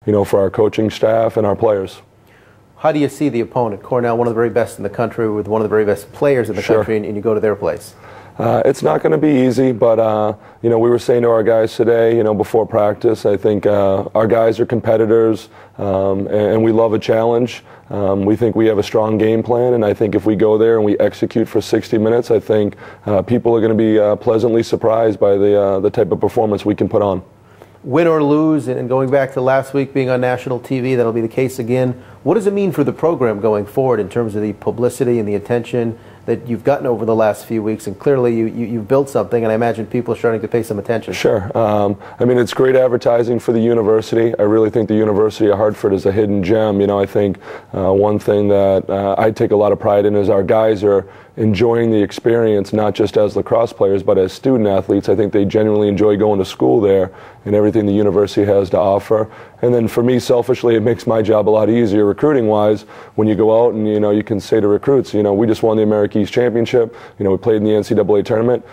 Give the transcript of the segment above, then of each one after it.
for our coaching staff and our players. How do you see the opponent? Cornell, one of the very best in the country, with one of the very best players in the country, and you go to their place. It's not going to be easy, but we were saying to our guys today, before practice, I think our guys are competitors, and we love a challenge. We think we have a strong game plan, and I think if we go there and we execute for 60 minutes, I think people are going to be pleasantly surprised by the type of performance we can put on. Win or lose, and going back to last week being on national TV, that'll be the case again. What does it mean for the program going forward in terms of the publicity and the attention that you've gotten over the last few weeks? And clearly you've built something, and I imagine people are starting to pay some attention. Sure. I mean, it's great advertising for the university. I really think the University of Hartford is a hidden gem. I think one thing that I take a lot of pride in is our guys are enjoying the experience, not just as lacrosse players, but as student athletes. I think they genuinely enjoy going to school there and everything the university has to offer. And then for me, selfishly, it makes my job a lot easier recruiting-wise when you go out and, you can say to recruits, we just won the America East Championship. We played in the NCAA tournament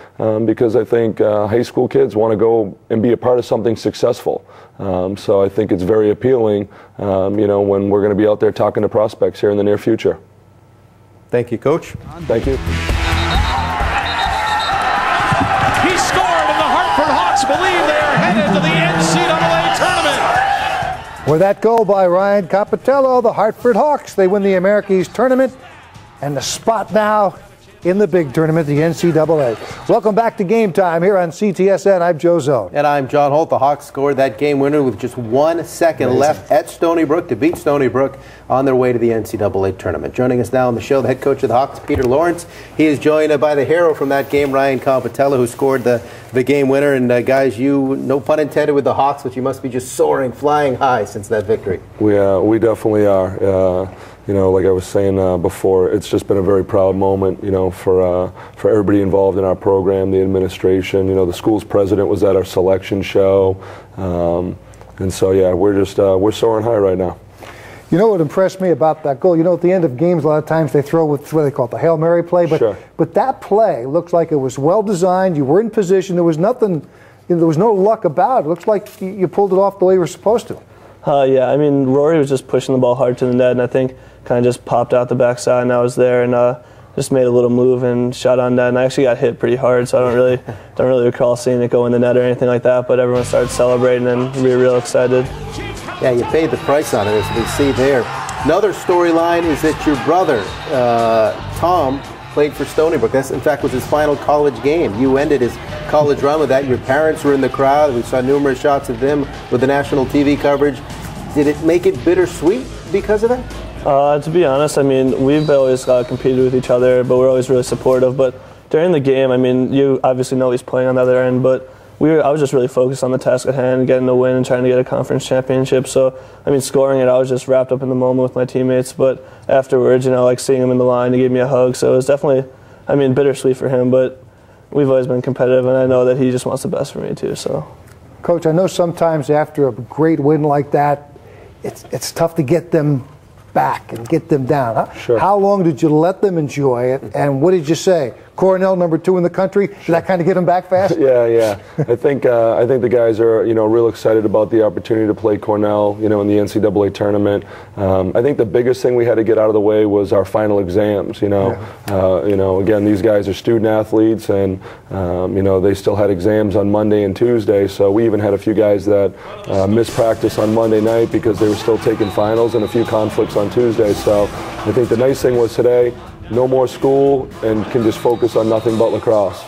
because I think high school kids want to go and be a part of something successful. So I think it's very appealing, when we're going to be out there talking to prospects here in the near future. Thank you, Coach. Thank you. He scored, and the Hartford Hawks believe they are headed to the NCAA tournament. With that goal by Ryan Compitello, the Hartford Hawks, they win the America East tournament, and the spot now in the big tournament, the NCAA. Welcome back to Game Time here on CTSN. I'm Joe Zone. And I'm John Holt. The Hawks scored that game winner with just 1 second left at Stony Brook to beat Stony Brook on their way to the NCAA tournament. Joining us now on the show, the head coach of the Hawks, Peter Lawrence. He is joined by the hero from that game, Ryan Compitello, who scored the game winner. And guys, you, no pun intended with the Hawks, but you must be just soaring, flying high since that victory. We definitely are. Like I was saying before, it's just been a very proud moment, for everybody involved in our program, the administration. The school's president was at our selection show, and so yeah, we're soaring high right now. What impressed me about that goal? At the end of games, a lot of times they throw what they call it, the Hail Mary play, but sure. But that play looks like it was well designed. You were in position. There was nothing. There was no luck about it. It looks like you pulled it off the way you were supposed to. Yeah, I mean, Rory was just pushing the ball hard to the net, and I think kind of just popped out the backside, and I was there and just made a little move and shot on net, and I actually got hit pretty hard, so I don't really recall seeing it go in the net or anything like that, but everyone started celebrating, and we were real excited. Yeah, you paid the price on it, as we see there. Another storyline is that your brother, Tom, played for Stony Brook. That, in fact, was his final college game. You ended his college run with that. Your parents were in the crowd. We saw numerous shots of them with the national TV coverage. Did it make it bittersweet because of that? To be honest, I mean, we've always competed with each other, but we're always really supportive. But during the game, I mean, you obviously know he's playing on the other end, but I was just really focused on the task at hand, getting a win and trying to get a conference championship. So, I mean, scoring it, I was just wrapped up in the moment with my teammates. But afterwards, like seeing him in the line, he gave me a hug. So it was definitely, I mean, bittersweet for him, but we've always been competitive, and I know that he just wants the best for me too. So, Coach, I know sometimes after a great win like that, it's tough to get them back and get them down. Sure. How long did you let them enjoy it, and what did you say? Cornell, #2 in the country. Did that kind of get them back fast? Yeah. I think the guys are real excited about the opportunity to play Cornell in the NCAA tournament. I think the biggest thing we had to get out of the way was our final exams. Again, these guys are student athletes, and they still had exams on Monday and Tuesday. So we even had a few guys that missed practice on Monday night because they were still taking finals, and a few conflicts on Tuesday. So I think the nice thing was today, no more school, and can just focus on nothing but lacrosse.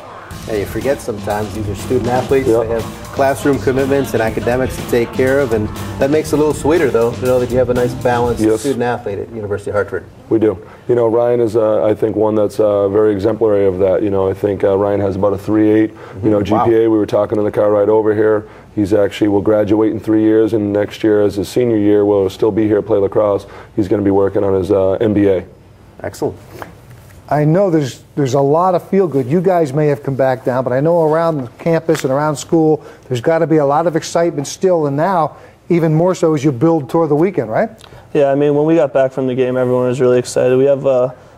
Yeah, you forget sometimes these are student athletes. Yep. They have classroom commitments and academics to take care of, and that makes it a little sweeter, though, to know that you have a nice balanced student athlete at University of Hartford. We do. Ryan is, I think, one that's very exemplary of that. I think Ryan has about a 3.8, GPA. Wow. We were talking in the car right over here. He's actually will graduate in 3 years, and next year, as his senior year, will still be here, play lacrosse. He's going to be working on his MBA. Excellent. I know there's a lot of feel-good. You guys may have come back down, but I know around campus and around school, there's got to be a lot of excitement still, and now even more so as you build toward the weekend, right? Yeah, I mean, when we got back from the game, everyone was really excited. We have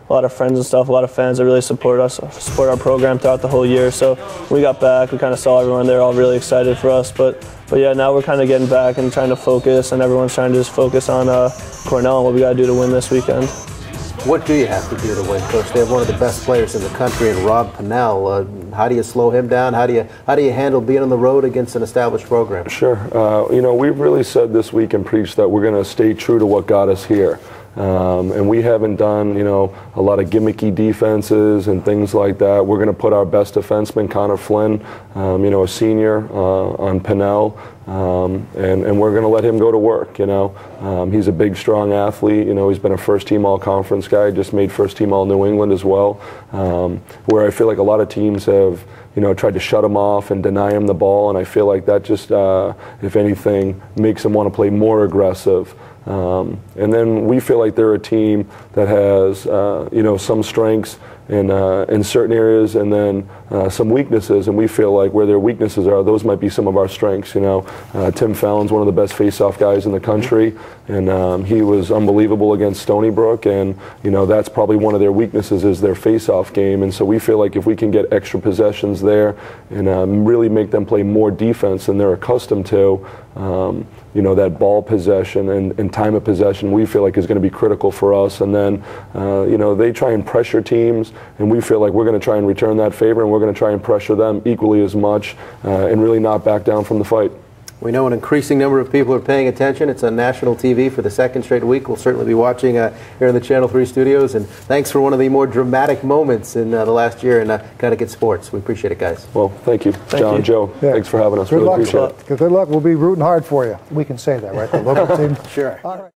a lot of friends and stuff, a lot of fans that really support us, support our program throughout the whole year. So we got back, we kind of saw everyone there all really excited for us. But yeah, now we're kind of getting back and trying to focus, and everyone's trying to just focus on Cornell and what we got to do to win this weekend. What do you have to do to win, Coach? They have one of the best players in the country, and Rob Pennell. How do you slow him down? How do you handle being on the road against an established program? Sure. You know, we've really said this week and preached that we're going to stay true to what got us here. And we haven't done, you know, a lot of gimmicky defenses and things like that. We're going to put our best defenseman, Connor Flynn, you know, a senior, on Pennell, and we're going to let him go to work, you know. He's a big, strong athlete. You know, he's been a first-team all-conference guy, just made first-team all-New England as well, where I feel like a lot of teams have, you know, tried to shut him off and deny him the ball, and I feel like that just, if anything, makes him want to play more aggressive. And then we feel like they're a team that has, you know, some strengths in certain areas, and then some weaknesses. And we feel like where their weaknesses are, those might be some of our strengths. You know, Tim Fallon's one of the best face-off guys in the country, and he was unbelievable against Stony Brook. And you know, that's probably one of their weaknesses is their face-off game. And so we feel like if we can get extra possessions there and really make them play more defense than they're accustomed to, you know, that ball possession and time of possession we feel like is going to be critical for us. And then, you know, they try and pressure teams, and we feel like we're going to try and return that favor, and we're going to try and pressure them equally as much and really not back down from the fight. We know an increasing number of people are paying attention. It's on national TV for the second straight week. We'll certainly be watching here in the Channel 3 studios. And thanks for one of the more dramatic moments in the last year in Connecticut sports. We appreciate it, guys. Well, thank you, John, Joe. Yeah. Thanks for having us. Good really luck. Appreciate it. Good luck. We'll be rooting hard for you. We can say that, right? The local team. Sure. All right.